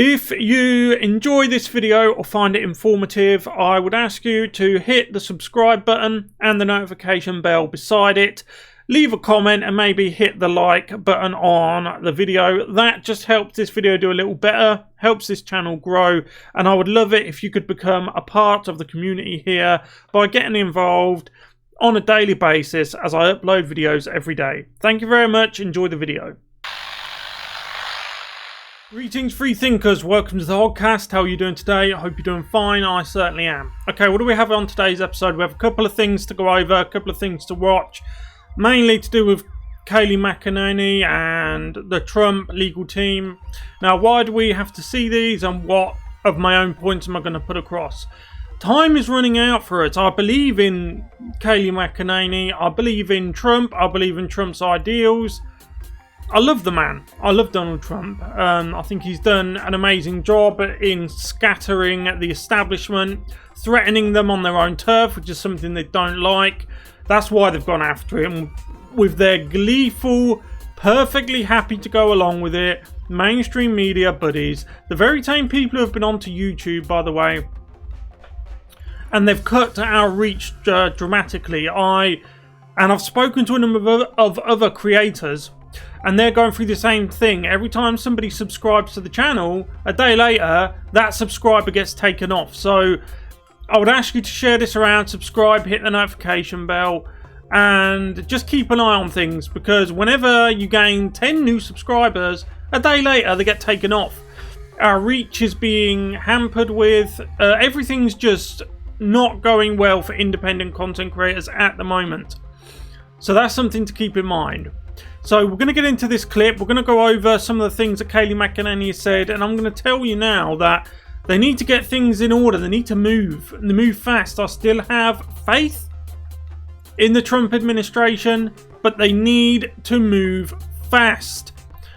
If you enjoy this video or find it informative, I would ask you to hit the subscribe button and the notification bell beside it. Leave a comment and maybe hit the like button on the video. That just helps this video do a little better, helps this channel grow, and I would love it if you could become a part of the community here by getting involved on a daily basis as I upload videos every day. Thank you very much. Enjoy the video. Greetings, free thinkers. Welcome to the Hoggcast. How are you doing today? I hope you're doing fine. I certainly am. Okay, what do we have on today's episode? We have a couple of things to go over, a couple of things to watch. Mainly to do with Kayleigh Mcenany and the Trump legal team. Now, why do we have to see these, and what of my own points am I going to put across? Time is running out for it. I believe in Kayleigh Mcenany. I believe in Trump. I believe in Trump's ideals. I love the man. I love Donald Trump. I think he's done an amazing job in scattering the establishment, threatening them on their own turf, which is something they don't like. That's why they've gone after him with their gleeful, perfectly happy to go along with it, mainstream media buddies. The very same people who have been onto YouTube, by the way. And they've cut our reach dramatically. I've spoken to a number of other creators, and they're going through the same thing. Every time somebody subscribes to the channel, a day later, that subscriber gets taken off. So I would ask you to share this around, subscribe, hit the notification bell, and just keep an eye on things, because whenever you gain 10 new subscribers, a day later they get taken off. Our reach is being hampered with, everything's just not going well for independent content creators at the moment. So that's something to keep in mind. So we're going to get into this clip. We're going to go over some of the things that Kayleigh Mcenany has said, and I'm going to tell you now that they need to get things in order. They need to move. And they move fast. I still have faith in the Trump administration, but they need to move fast.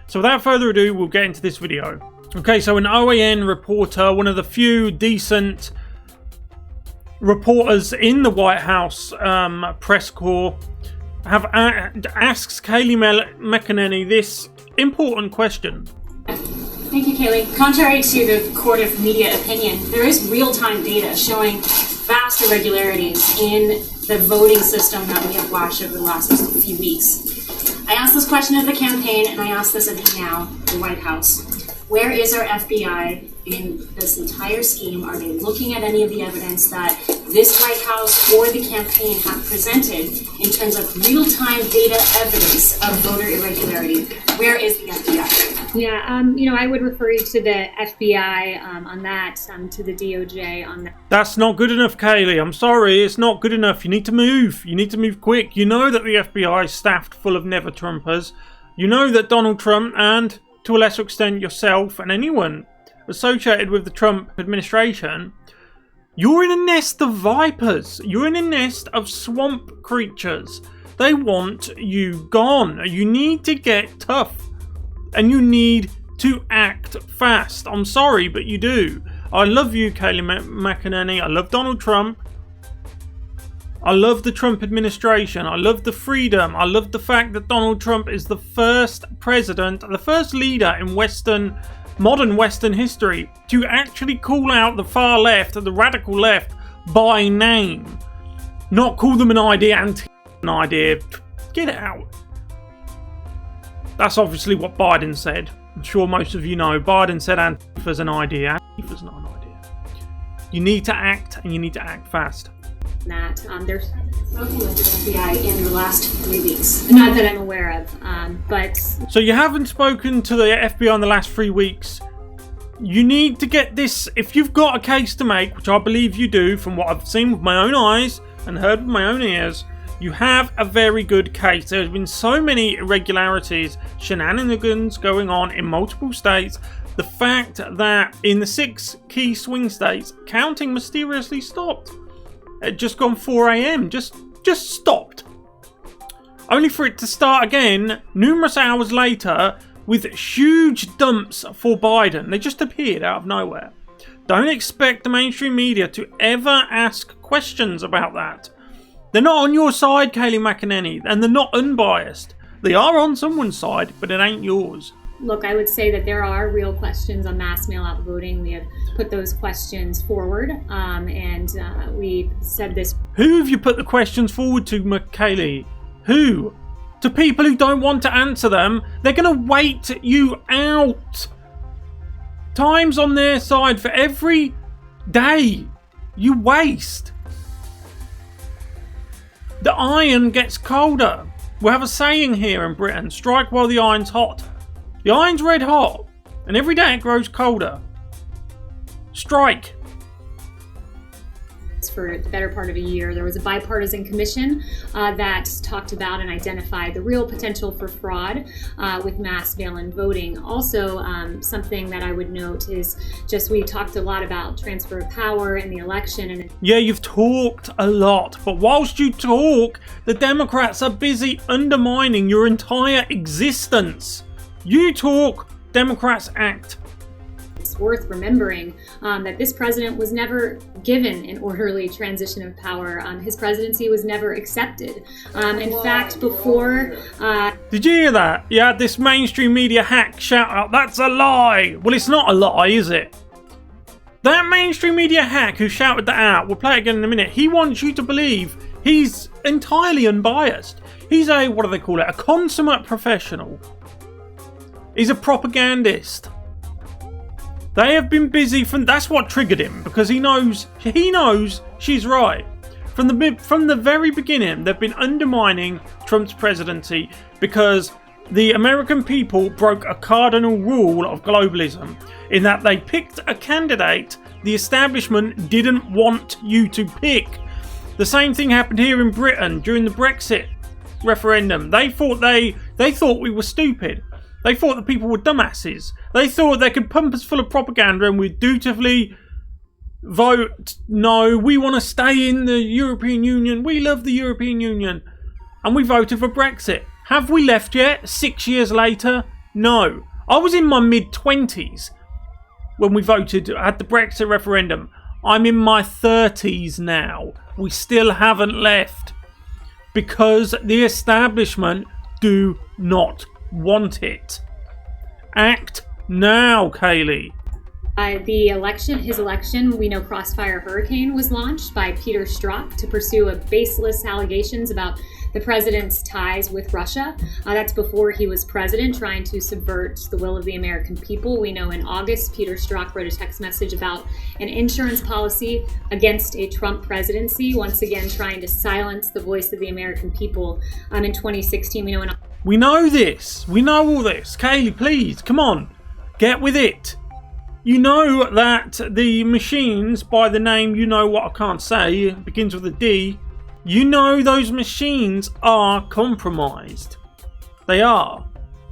So without further ado, we'll get into this video. Okay, so an OAN reporter, one of the few decent reporters in the White House press corps, asks Kayleigh Mcenany this important question. Thank you, Kayleigh. Contrary to the court of media opinion, there is real-time data showing vast irregularities in the voting system that we have watched over the last few weeks. I asked this question of the campaign, and I ask this of you now, the White House. Where is our FBI in this entire scheme? Are they looking at any of the evidence that this White House or the campaign have presented in terms of real-time data evidence of voter irregularity? Where is the FBI? Yeah, I would refer you to the FBI on that, to the DOJ on that. That's not good enough, Kayleigh. I'm sorry, it's not good enough. You need to move. You need to move quick. You know that the FBI is staffed full of never-Trumpers. You know that Donald Trump and, to a lesser extent, yourself and anyone associated with the Trump administration, you're in a nest of vipers. You're in a nest of swamp creatures. They want you gone. You need to get tough. And you need to act fast. I'm sorry, but you do. I love you, Kayleigh Mcenany. I love Donald Trump. I love the Trump administration. I love the freedom. I love the fact that Donald Trump is the first president, the first leader in modern Western history to actually call out the far left and the radical left by name. Not call them an idea, an idea. Get it out. That's obviously what Biden said. I'm sure most of you know. Biden said Antifa's an idea. Antifa's not an idea. You need to act, and you need to act fast. That there's spoken with the FBI in the last 3 weeks. Not that I'm aware of, but... So you haven't spoken to the FBI in the last 3 weeks. You need to get this... If you've got a case to make, which I believe you do, from what I've seen with my own eyes and heard with my own ears, you have a very good case. There's been so many irregularities, shenanigans going on in multiple states. The fact that in the 6 key swing states, counting mysteriously stopped. It just gone 4 a.m. Just stopped. Only for it to start again numerous hours later with huge dumps for Biden. They just appeared out of nowhere. Don't expect the mainstream media to ever ask questions about that. They're not on your side, Kayleigh Mcenany, and they're not unbiased. They are on someone's side, but it ain't yours. Look, I would say that there are real questions on mass mail-out voting. We have put those questions forward, and we said this. Who have you put the questions forward to, Kayleigh? Who? To people who don't want to answer them. They're going to wait you out. Time's on their side. For every day you waste, the iron gets colder. We have a saying here in Britain: strike while the iron's hot. The iron's red hot, and every day it grows colder. Strike. For the better part of a year, there was a bipartisan commission that talked about and identified the real potential for fraud with mass mail-in voting. Also, something that I would note is just we talked a lot about transfer of power in the election. And yeah, you've talked a lot, but whilst you talk, the Democrats are busy undermining your entire existence. You talk, Democrats act. It's worth remembering that this president was never given an orderly transition of power. His presidency was never accepted. In fact, before... Did you hear that? You had this mainstream media hack shout out, "That's a lie!" Well, it's not a lie, is it? That mainstream media hack who shouted that out, we'll play it again in a minute, he wants you to believe he's entirely unbiased. He's a, what do they call it, a consummate professional. He's a propagandist. They have been busy that's what triggered him, because he knows she's right. From the very beginning, they've been undermining Trump's presidency because the American people broke a cardinal rule of globalism in that they picked a candidate the establishment didn't want you to pick. The same thing happened here in Britain during the Brexit referendum. They thought we were stupid. They thought the people were dumbasses. They thought they could pump us full of propaganda and we'd dutifully vote, no, we want to stay in the European Union. We love the European Union. And we voted for Brexit. Have we left yet? 6 years later? No. I was in my mid-20s when we voted at the Brexit referendum. I'm in my 30s now. We still haven't left. Because the establishment do not want it. Act now, Kayleigh. His election, we know Crossfire Hurricane was launched by Peter Strzok to pursue baseless allegations about the president's ties with Russia. That's before he was president, trying to subvert the will of the American people. We know in August, Peter Strzok wrote a text message about an insurance policy against a Trump presidency, once again trying to silence the voice of the American people. In 2016, we know this. We know all this. Kayleigh, please, come on. Get with it. You know that the machines, by the name you know what I can't say, begins with a D. You know those machines are compromised. They are.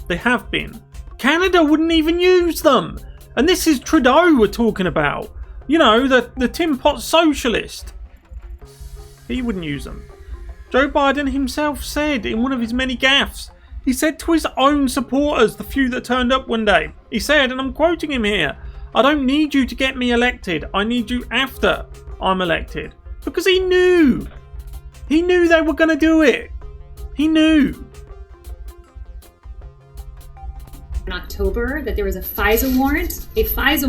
They have been. Canada wouldn't even use them. And this is Trudeau we're talking about. You know, the Tin Pot socialist. He wouldn't use them. Joe Biden himself said in one of his many gaffes, he said to his own supporters, the few that turned up one day, he said, and I'm quoting him here, "I don't need you to get me elected. I need you after I'm elected." Because he knew. He knew they were going to do it. He knew. In October, that there was a FISA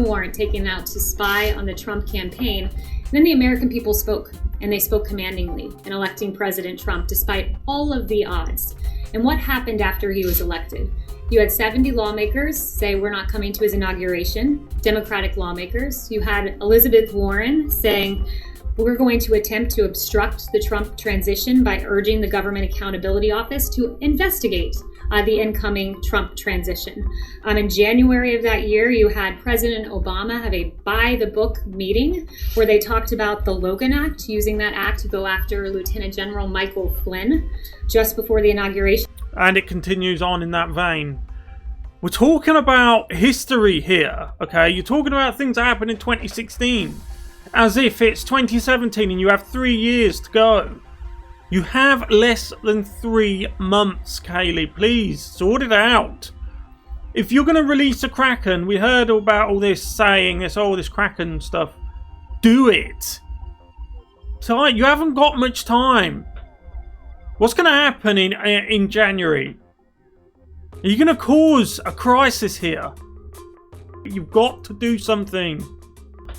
warrant taken out to spy on the Trump campaign. And then the American people spoke, and they spoke commandingly in electing President Trump despite all of the odds. And what happened after he was elected? You had 70 lawmakers say we're not coming to his inauguration, Democratic lawmakers. You had Elizabeth Warren saying we're going to attempt to obstruct the Trump transition by urging the Government Accountability Office to investigate the incoming Trump transition. In January of that year, you had President Obama have a by-the-book meeting where they talked about the Logan Act, using that act to go after Lieutenant General Michael Flynn just before the inauguration. And it continues on in that vein. We're talking about history here, okay? You're talking about things that happened in 2016. As if it's 2017 and you have 3 years to go. You have less than 3 months, Kayleigh. Please, sort it out. If you're going to release a kraken, we heard about all this saying, this kraken stuff. Do it. So you haven't got much time. What's going to happen in January? Are you going to cause a crisis here? You've got to do something.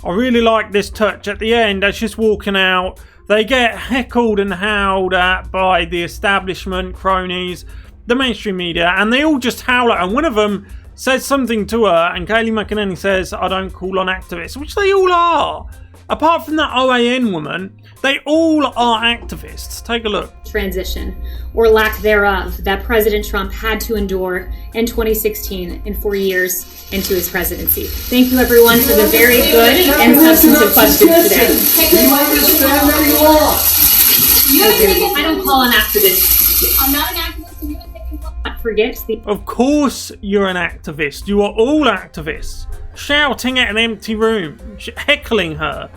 I really like this touch at the end as she's walking out. They get heckled and howled at by the establishment, cronies, the mainstream media, and they all just howl at her. And one of them says something to her, and Kayleigh Mcenany says, I don't call on activists, which they all are. Apart from that OAN woman, they all are activists. Take a look. Transition, or lack thereof, that President Trump had to endure in 2016 and 4 years into his presidency. Thank you, everyone, for the very good and substantive questions today. You understand that you are. I don't call an activist. I'm not an activist, and you don't forget the. Of course you're an activist. You are all activists. Shouting at an empty room, heckling her.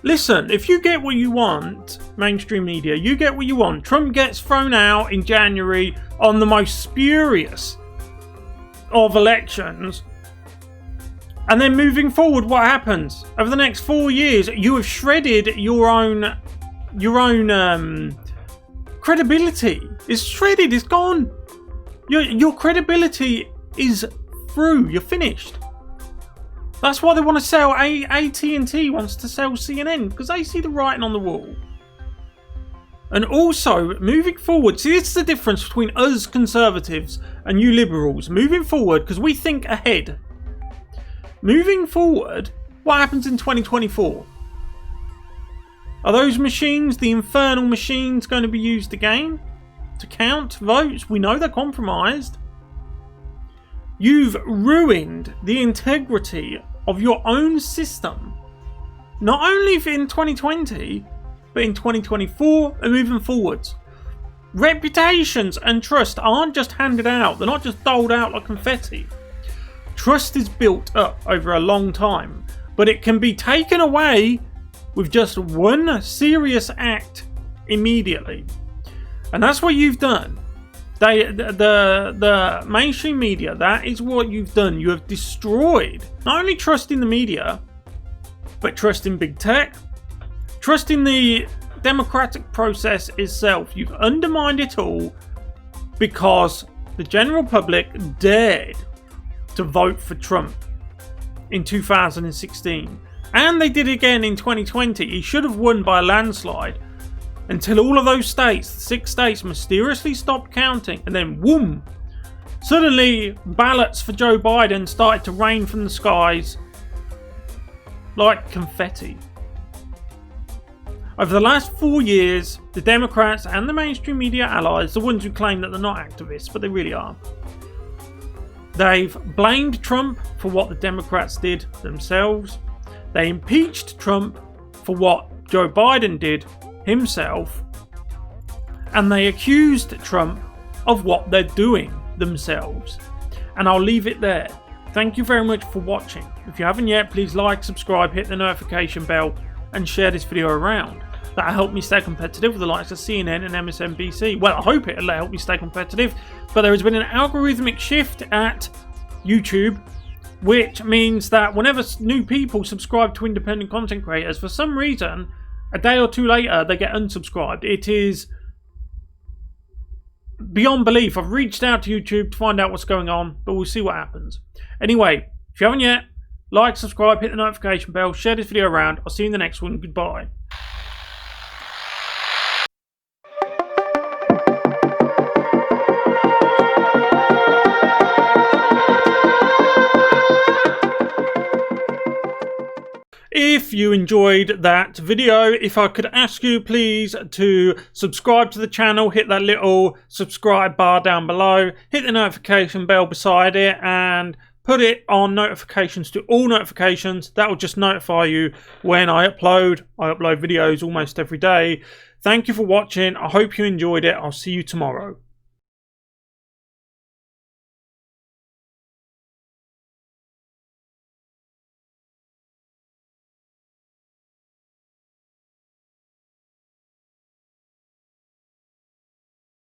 Listen, if you get what you want, mainstream media, you get what you want. Trump gets thrown out in January on the most spurious of elections. And then moving forward, what happens? Over the next 4 years, you have shredded your own credibility. It's shredded, it's gone. Your credibility is through, you're finished. That's why they want to sell, AT&T wants to sell CNN, because they see the writing on the wall. And also, moving forward, see, this is the difference between us conservatives and you liberals. Moving forward, because we think ahead. Moving forward, what happens in 2024? Are those machines, the infernal machines, going to be used again to count votes? We know they're compromised. You've ruined the integrity of your own system, not only in 2020, but in 2024 and moving forwards. Reputations and trust aren't just handed out, they're not just doled out like confetti. Trust is built up over a long time, but it can be taken away with just one serious act immediately. And that's what you've done. The mainstream media, that is what you've done. You have destroyed not only trust in the media, but trust in big tech, trust in the democratic process itself. You've undermined it all because the general public dared to vote for Trump in 2016. And they did again in 2020. He should have won by a landslide. Until all of those states, 6 states, mysteriously stopped counting, and then whoom! Suddenly, ballots for Joe Biden started to rain from the skies like confetti. Over the last 4 years, the Democrats and the mainstream media allies, the ones who claim that they're not activists, but they really are, they've blamed Trump for what the Democrats did themselves. They impeached Trump for what Joe Biden did himself, and they accused Trump of what they're doing themselves. And I'll leave it there. Thank you very much for watching. If you haven't yet, please like, subscribe, hit the notification bell, and share this video around. That'll help me stay competitive with the likes of CNN and MSNBC. Well, I hope it'll help me stay competitive, but there has been an algorithmic shift at YouTube, which means that whenever new people subscribe to independent content creators, for some reason, a day or two later, they get unsubscribed. It is beyond belief. I've reached out to YouTube to find out what's going on, but we'll see what happens. Anyway, if you haven't yet, like, subscribe, hit the notification bell, share this video around. I'll see you in the next one. Goodbye. If you enjoyed that video, if I could ask you please to subscribe to the channel, hit that little subscribe bar down below, hit the notification bell beside it, and put it on notifications to all notifications. That will just notify you when I upload. I upload videos almost every day. Thank you for watching. I hope you enjoyed it. I'll see you tomorrow.